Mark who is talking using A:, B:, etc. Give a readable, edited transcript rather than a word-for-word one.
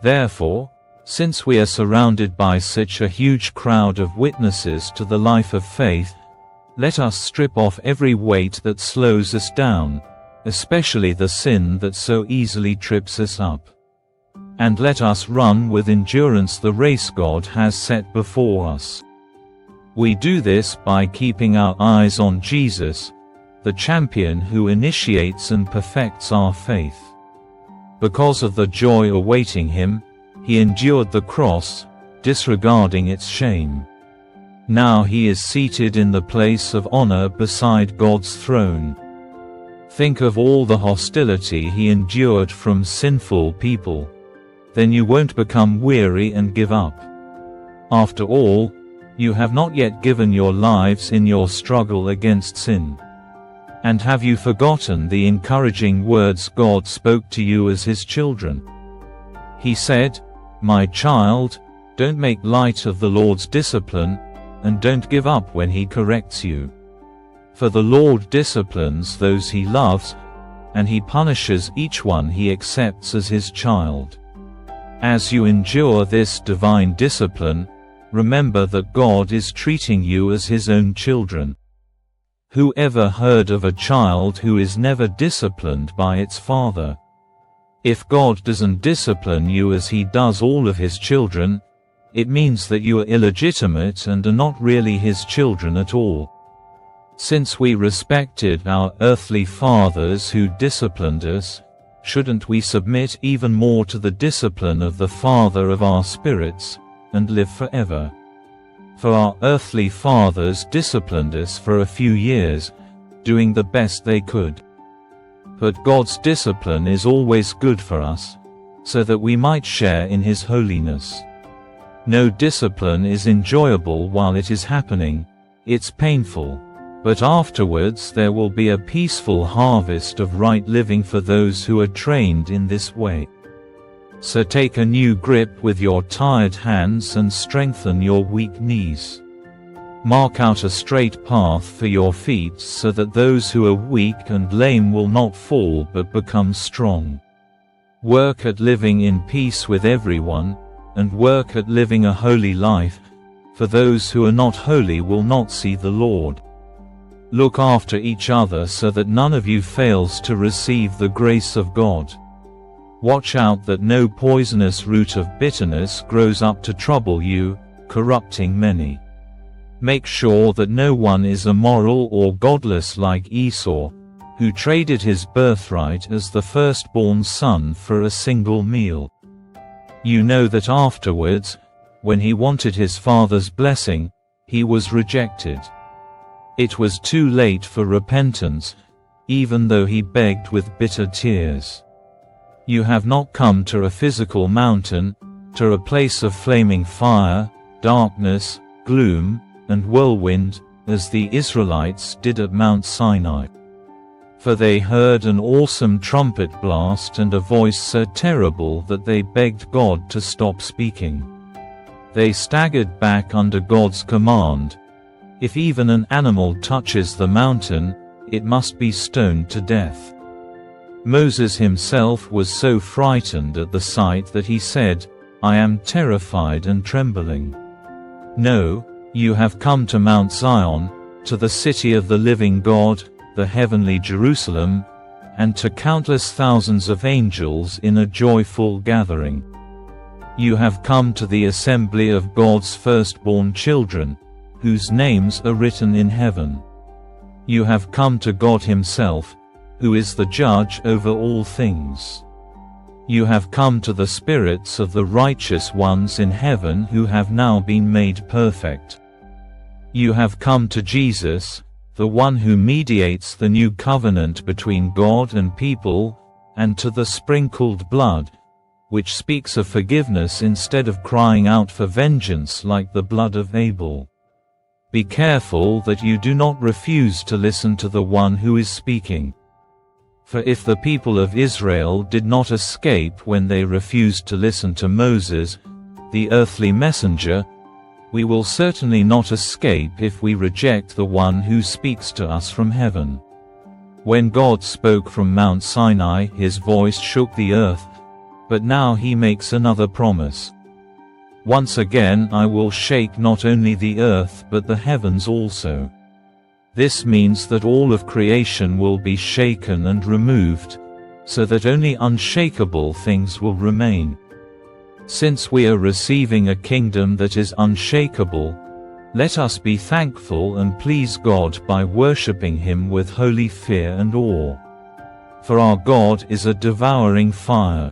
A: Therefore, since we are surrounded by such a huge crowd of witnesses to the life of faith, let us strip off every weight that slows us down, especially the sin that so easily trips us up. And let us run with endurance the race God has set before us. We do this by keeping our eyes on Jesus, the champion who initiates and perfects our faith. Because of the joy awaiting him, he endured the cross, disregarding its shame. Now he is seated in the place of honor beside God's throne. Think of all the hostility he endured from sinful people. Then you won't become weary and give up. After all, you have not yet given your lives in your struggle against sin. And have you forgotten the encouraging words God spoke to you as his children? He said, "My child, don't make light of the Lord's discipline, and don't give up when he corrects you. For the Lord disciplines those he loves, and he punishes each one he accepts as his child." As you endure this divine discipline, remember that God is treating you as his own children. Who ever heard of a child who is never disciplined by its father? If God doesn't discipline you as he does all of his children, it means that you are illegitimate and are not really his children at all. Since we respected our earthly fathers who disciplined us, shouldn't we submit even more to the discipline of the Father of our spirits, and live forever? For our earthly fathers disciplined us for a few years, doing the best they could. But God's discipline is always good for us, so that we might share in his holiness. No discipline is enjoyable while it is happening, it's painful. But afterwards there will be a peaceful harvest of right living for those who are trained in this way. So take a new grip with your tired hands and strengthen your weak knees. Mark out a straight path for your feet so that those who are weak and lame will not fall but become strong. Work at living in peace with everyone, and work at living a holy life, for those who are not holy will not see the Lord. Look after each other so that none of you fails to receive the grace of God. Watch out that no poisonous root of bitterness grows up to trouble you, corrupting many. Make sure that no one is immoral or godless like Esau, who traded his birthright as the firstborn son for a single meal. You know that afterwards, when he wanted his father's blessing, he was rejected. It was too late for repentance, even though he begged with bitter tears. You have not come to a physical mountain, to a place of flaming fire, darkness, gloom, and whirlwind, as the Israelites did at Mount Sinai. For they heard an awesome trumpet blast and a voice so terrible that they begged God to stop speaking. They staggered back under God's command. If even an animal touches the mountain, it must be stoned to death. Moses himself was so frightened at the sight that he said, "I am terrified and trembling." No, you have come to Mount Zion, to the city of the living God, the heavenly Jerusalem, and to countless thousands of angels in a joyful gathering. You have come to the assembly of God's firstborn children, whose names are written in heaven. You have come to God himself, who is the judge over all things. You have come to the spirits of the righteous ones in heaven who have now been made perfect. You have come to Jesus, the one who mediates the new covenant between God and people, and to the sprinkled blood, which speaks of forgiveness instead of crying out for vengeance like the blood of Abel. Be careful that you do not refuse to listen to the one who is speaking. For if the people of Israel did not escape when they refused to listen to Moses, the earthly messenger, we will certainly not escape if we reject the one who speaks to us from heaven. When God spoke from Mount Sinai, his voice shook the earth, But now he makes another promise. Once again I will shake not only the earth but the heavens also. This means that all of creation will be shaken and removed, so that only unshakable things will remain. Since we are receiving a kingdom that is unshakable, let us be thankful and please God by worshipping Him with holy fear and awe. For our God is a devouring fire.